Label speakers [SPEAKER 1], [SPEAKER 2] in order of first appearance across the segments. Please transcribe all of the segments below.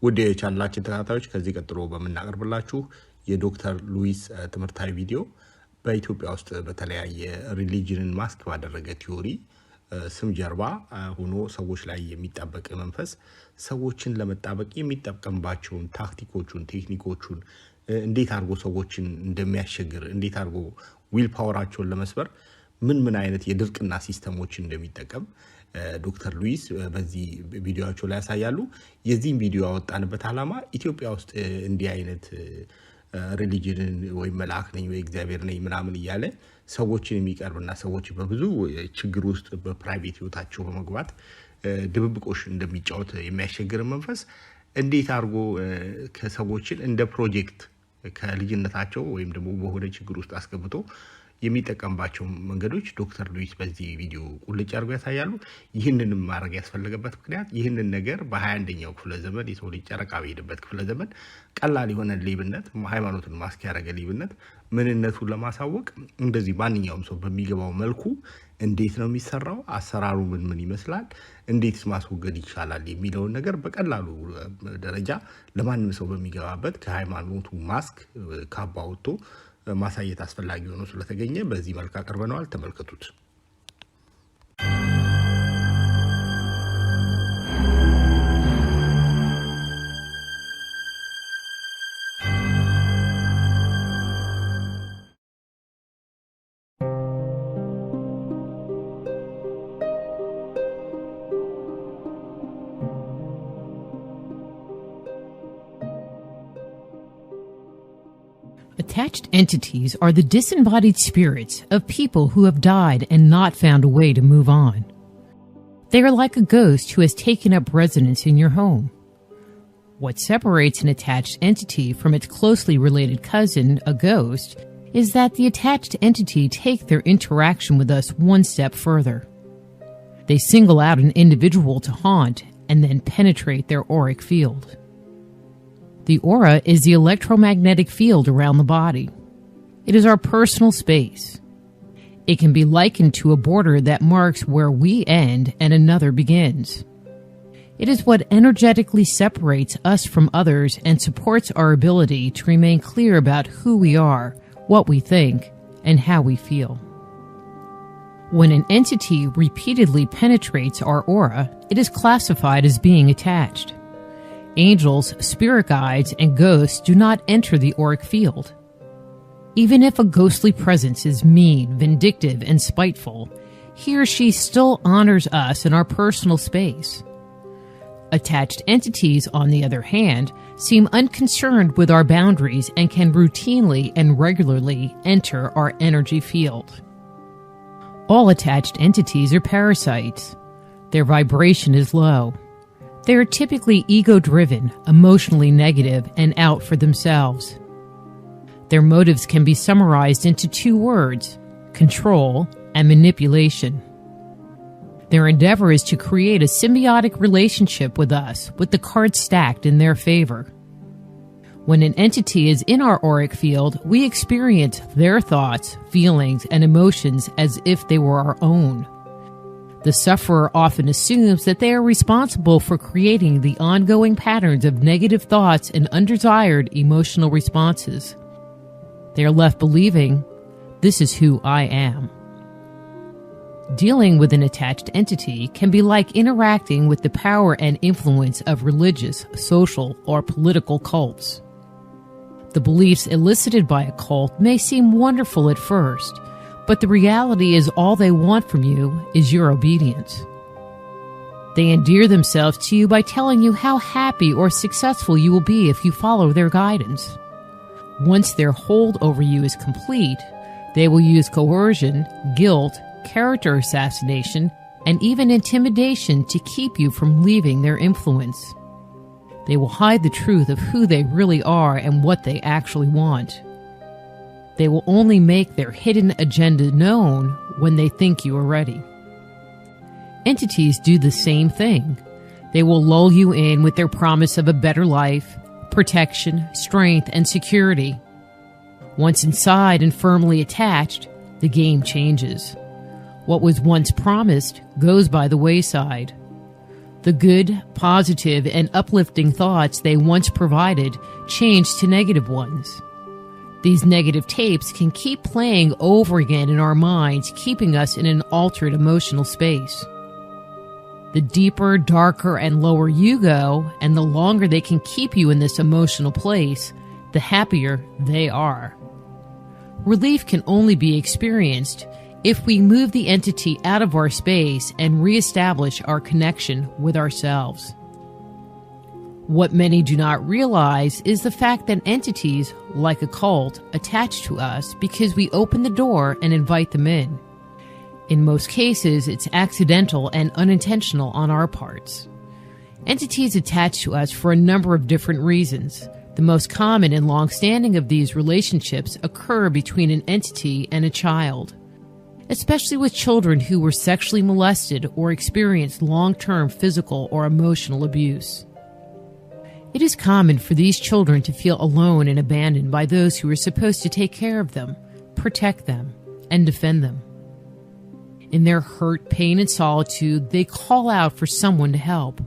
[SPEAKER 1] ውድ የቻናላችን ተከታታዮች ከዚህ ቀጥሎ በመናቀርብላችሁ የዶክተር ሉዊስ ትምህርታዊ ቪዲዮ በኢትዮጵያ ውስጥ በተለያየ ሪሊጅንን ማስክ ባደረገ ቲዮሪ ስም ጀርባ ሆኖ ሰዎች ላይ የሚጣበቅ መንፈስ ሰዎችን ለመጣበቅ የሚጠቀምባቸውን ታክቲኮቹን ቴክኒኮቹን እንዴት አድርጎ ሰዎችን እንደሚያስቸግር እንዴት አድርጎ ዊል ፓወራቸውን ለመስበር ምን አይነት የድርቅና ሲስተሞችን እንደሚጠቀም ዶክተር ሉዊስ በዚህ ቪዲዮአቸው ላይ ያሳያሉ። የዚህን ቪዲዮ አወጣንበት ዓላማ ኢትዮጵያ ውስጥ እንዲህ አይነት ሪሊጅንን ወይ መልአክ ነኝ ወይ እግዚአብሔር ነኝ ምናምን ይያለ ሰዎችን የሚቀርብና ሰዎች በብዙ ችግር ውስጥ በፕራይቬት ህይወታቸው በመግባት ድብብቆሽ እንደሚጫወት የሚያስቸግር መንፈስ እንዴት አድርጎ ከሰዎችን እንደ ፕሮጀክት ከልጅነታቸው ወይም ደግሞ በሆነ ችግር ውስጥ አስገብቶ የሚጠቀምባቸው መንገዶች ዶክተር ሉዊስ በዚህ ቪዲዮ ቁልጭ አድርገው ያሳያሉ። ይህንንም ማድረግ ያስፈልገበት ምክንያት ይህንን ነገር በ21ኛው ክፍለ ዘመን የሰው ልጅ ጨረቃ በሄደበት ክፍለ ዘመን ቀላል የሆነ ሌብነት ሃይማኖትን ማስክ ያደረገ ሌብነት ምንነቱን ለማሳወቅ እንደዚህ ማንኛውም ሰው በሚገባው መልኩ እንዴት ነው የሚሰራው፣ አሰራሩ ምን ይመስላል፣ እንዴትስ ማስወገድ ይቻላል የሚለውን ነገር በቀላሉ ደረጃ ለማንም ሰው በሚገባበት ከሃይማኖቱ ማስክ ካባ ወጥቶ ማሳየት አስፈላጊ ሆኖ ስለተገኘ በዚህ መልኩ አቀርበናል። ተመልከቱት።
[SPEAKER 2] Attached entities are the disembodied spirits of people who have died and not found a way to move on. They are like a ghost who has taken up residence in your home. What separates an attached entity from its closely related cousin, a ghost, is that the attached entity take their interaction with us one step further. They single out an individual to haunt and then penetrate their auric field. The aura is the electromagnetic field around the body. It is our personal space. It can be likened to a border that marks where we end and another begins. It is what energetically separates us from others and supports our ability to remain clear about who we are, what we think, and how we feel. When an entity repeatedly penetrates our aura, it is classified as being attached. Angels, spirit guides, and ghosts do not enter the auric field. Even if a ghostly presence is mean, vindictive, and spiteful, he or she still honors us in our personal space. Attached entities, on the other hand, seem unconcerned with our boundaries and can routinely and regularly enter our energy field. All attached entities are parasites. Their vibration is low. They are typically ego-driven, emotionally negative, and out for themselves. Their motives can be summarized into two words: control and manipulation. Their endeavor is to create a symbiotic relationship with us, with the cards stacked in their favor. When an entity is in our auric field, we experience their thoughts, feelings, and emotions as if they were our own. The sufferer often assumes that they are responsible for creating the ongoing patterns of negative thoughts and undesired emotional responses. They are left believing, "This is who I am." Dealing with an attached entity can be like interacting with the power and influence of religious, social, or political cults. The beliefs elicited by a cult may seem wonderful at first, but the reality is all they want from you is your obedience. They endear themselves to you by telling you how happy or successful you will be if you follow their guidance. Once their hold over you is complete, they will use coercion, guilt, character assassination, and even intimidation to keep you from leaving their influence. They will hide the truth of who they really are and what they actually want. They will only make their hidden agenda known when they think you are ready. Entities do the same thing. They will lull you in with their promise of a better life, protection, strength, and security. Once inside and firmly attached, the game changes. What was once promised goes by the wayside. The good, positive, and uplifting thoughts they once provided change to negative ones. These negative tapes can keep playing over again in our minds, keeping us in an altered emotional space. The deeper, darker, and lower you go, and the longer they can keep you in this emotional place, the happier they are. Relief can only be experienced if we move the entity out of our space and reestablish our connection with ourselves. What many do not realize is the fact that entities, like a cult, attach to us because we open the door and invite them in. In most cases, it's accidental and unintentional on our parts. Entities attach to us for a number of different reasons. The most common and long-standing of these relationships occur between an entity and a child, especially with children who were sexually molested or experienced long-term physical or emotional abuse. It is common for these children to feel alone and abandoned by those who are supposed to take care of them, protect them, and defend them. In their hurt, pain, and solitude, they call out for someone to help.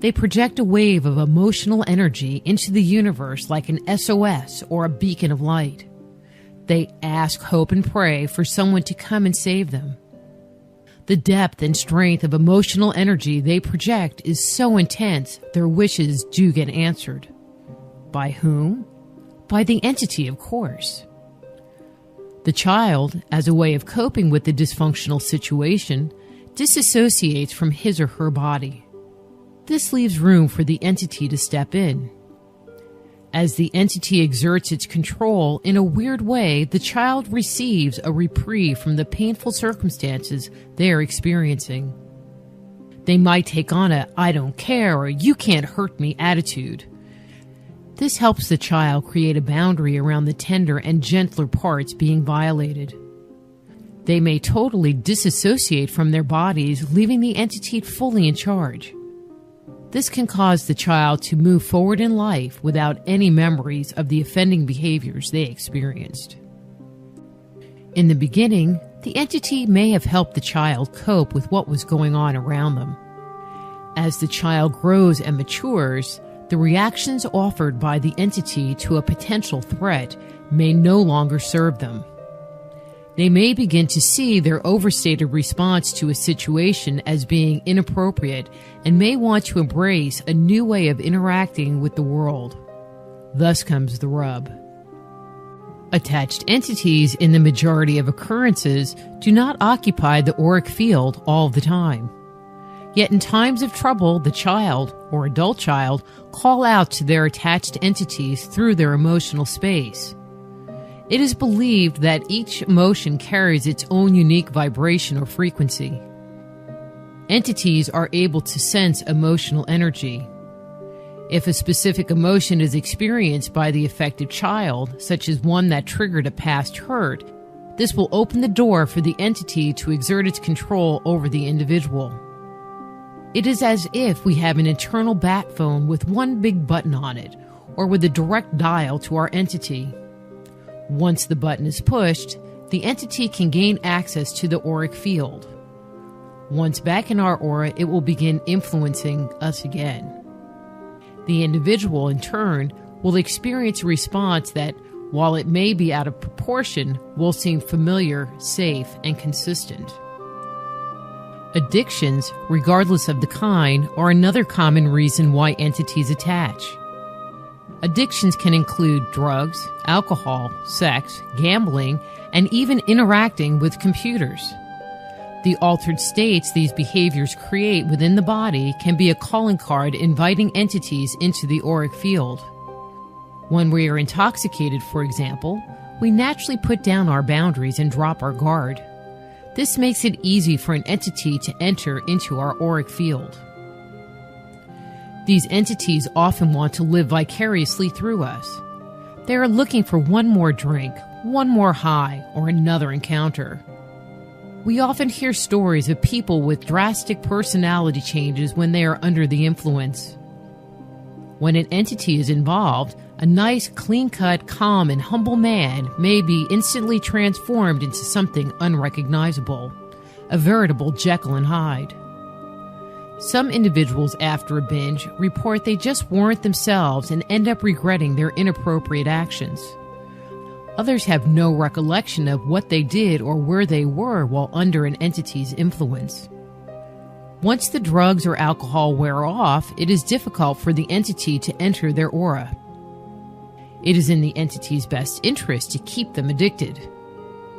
[SPEAKER 2] They project a wave of emotional energy into the universe like an SOS or a beacon of light. They ask, hope, and pray for someone to come and save them. The depth and strength of emotional energy they project is so intense, their wishes do get answered. By whom? By the entity, of course. The child, as a way of coping with the dysfunctional situation, disassociates from his or her body. This leaves room for the entity to step in. As the entity exerts its control, in a weird way, the child receives a reprieve from the painful circumstances they're experiencing. They might take on a "I don't care" or "you can't hurt me" attitude. This helps the child create a boundary around the tender and gentler parts being violated. They may totally disassociate from their bodies, leaving the entity fully in charge. This can cause the child to move forward in life without any memories of the offending behaviors they experienced. In the beginning, the entity may have helped the child cope with what was going on around them. As the child grows and matures, the reactions offered by the entity to a potential threat may no longer serve them. They may begin to see their overstated response to a situation as being inappropriate and may want to embrace a new way of interacting with the world. Thus comes the rub. Attached entities, in the majority of occurrences, do not occupy the auric field all the time. Yet in times of trouble, the child, or adult child, call out to their attached entities through their emotional space. It is believed that each emotion carries its own unique vibration or frequency. Entities are able to sense emotional energy. If a specific emotion is experienced by the affected child, such as one that triggered a past hurt, this will open the door for the entity to exert its control over the individual. It is as if we have an internal bat phone with one big button on it, or with a direct dial to our entity. Once the button is pushed, the entity can gain access to the auric field. Once back in our aura, it will begin influencing us again. The individual, in turn, will experience a response that, while it may be out of proportion, will seem familiar, safe, and consistent. Addictions, regardless of the kind, are another common reason why entities attach. Addictions can include drugs, alcohol, sex, gambling, and even interacting with computers. The altered states these behaviors create within the body can be a calling card inviting entities into the auric field. When we are intoxicated, for example, we naturally put down our boundaries and drop our guard. This makes it easy for an entity to enter into our auric field. These entities often want to live vicariously through us. They are looking for one more drink, one more high, or another encounter. We often hear stories of people with drastic personality changes when they are under the influence. When an entity is involved, a nice, clean-cut, calm, and humble man may be instantly transformed into something unrecognizable, a veritable Jekyll and Hyde. Some individuals after a binge report they just weren't themselves and end up regretting their inappropriate actions. Others have no recollection of what they did or where they were while under an entity's influence. Once the drugs or alcohol wear off, it is difficult for the entity to enter their aura. It is in the entity's best interest to keep them addicted.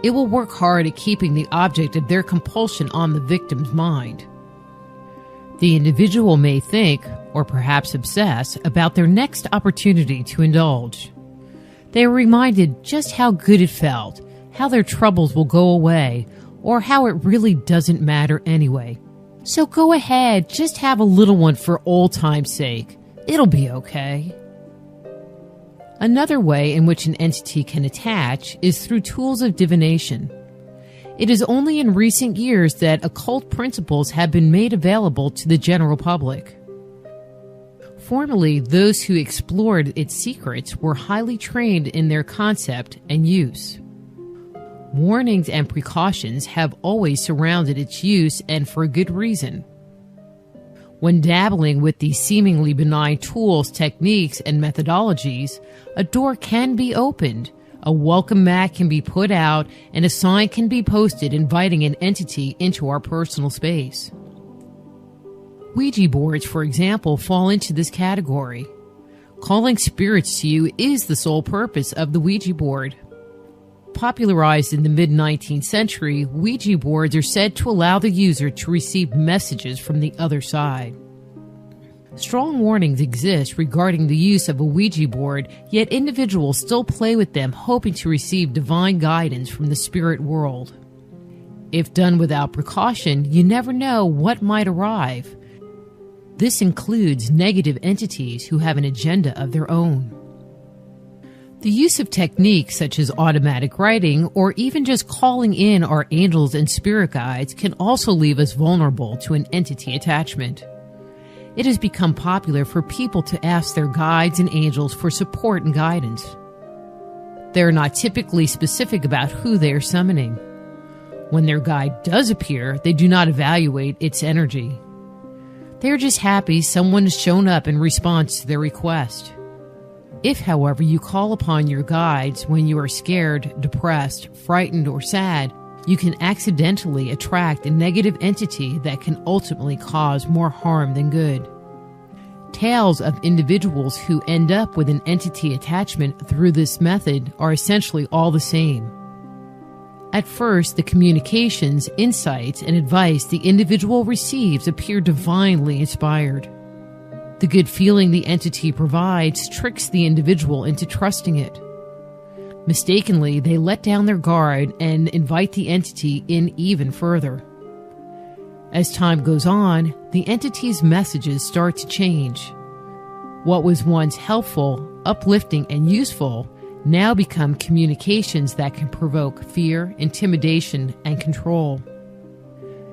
[SPEAKER 2] It will work hard at keeping the object of their compulsion on the victim's mind. The individual may think, or perhaps obsess, about their next opportunity to indulge. They are reminded just how good it felt, how their troubles will go away, or how it really doesn't matter anyway. So go ahead, just have a little one for old time's sake. It'll be okay. Another way in which an entity can attach is through tools of divination. It is only in recent years that occult principles have been made available to the general public. Formerly, those who explored its secrets were highly trained in their concept and use. Warnings and precautions have always surrounded its use, and for a good reason. When dabbling with these seemingly benign tools, techniques, and methodologies, a door can be opened, a welcome mat can be put out, and a sign can be posted inviting an entity into our personal space. Ouija boards, for example, fall into this category. Calling spirits to you is the sole purpose of the Ouija board. Popularized in the mid-19th century, Ouija boards are said to allow the user to receive messages from the other side. Strong warnings exist regarding the use of a Ouija board, yet individuals still play with them hoping to receive divine guidance from the spirit world. If done without precaution, you never know what might arrive. This includes negative entities who have an agenda of their own. The use of techniques such as automatic writing or even just calling in our angels and spirit guides can also leave us vulnerable to an entity attachment. It has become popular for people to ask their guides and angels for support and guidance. They are not typically specific about who they are summoning. When their guide does appear, they do not evaluate its energy. They are just happy someone has shown up in response to their request. If, however, you call upon your guides when you are scared, depressed, frightened, or sad, you can accidentally attract a negative entity that can ultimately cause more harm than good. Tales of individuals who end up with an entity attachment through this method are essentially all the same. At first, the communications, insights, and advice the individual receives appear divinely inspired. The good feeling the entity provides tricks the individual into trusting it. Mistakenly, they let down their guard and invite the entity in even further. As time goes on, the entity's messages start to change. What was once helpful, uplifting, and useful now become communications that can provoke fear, intimidation, and control.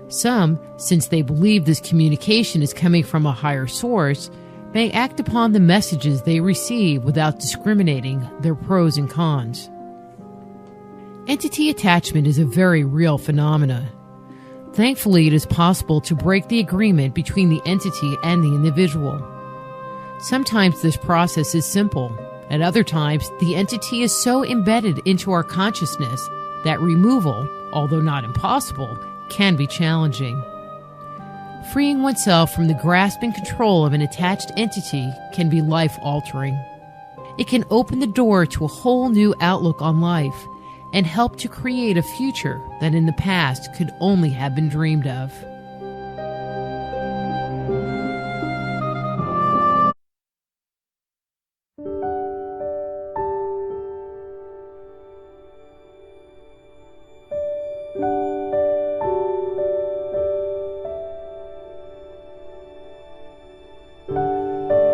[SPEAKER 2] Some, since they believe this communication is coming from a higher source, may act upon the messages they receive without discriminating their pros and cons. Entity attachment is a very real phenomenon. Thankfully, it is possible to break the agreement between the entity and the individual. Sometimes this process is simple. At other times, the entity is so embedded into our consciousness that removal, although not impossible, can be challenging. Freeing oneself from the grasp and control of an attached entity can be life-altering. It can open the door to a whole new outlook on life and help to create a future that in the past could only have been dreamed of.